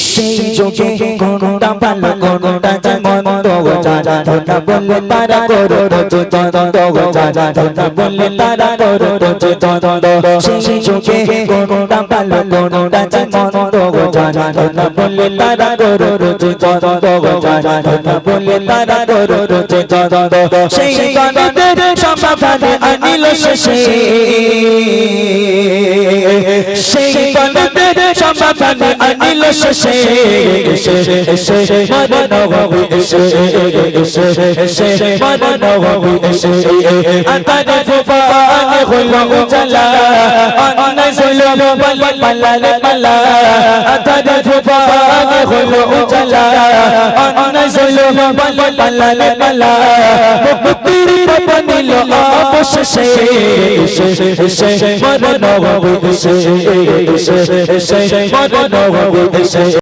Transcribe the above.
সেই যোগে কোনটা ভালো কোনটা যে মন্দ জানা ধনা বললে তারা করো যে দ্বন্দ্ব জানা ধনা বললে তারা করো যে দ্বন্দ্ব সেই যোগে কোনটা ভালো কোনটা যে মন্দ জানা ধনা বললে তারা করো যে দ্বন্দ্ব জানা ধনা বললে তারা করো যে দ্বন্দ্ব সেই দ্বন্দ্বের সমাধানে আনিল শেষে সেই দ্বন্দ্বের সমাধানে আনিল শেষে মরণ হবে মরণ হবে আতারে ফুফানে হলো উজালা অন্যায় জুলুম পালালে পালা আতারে ফুফানে হলো উজালা অন্যায় জুলুম পালালে পালা মুক্তির পথ নিল অবশেষে মরণ হবে মরণ হবে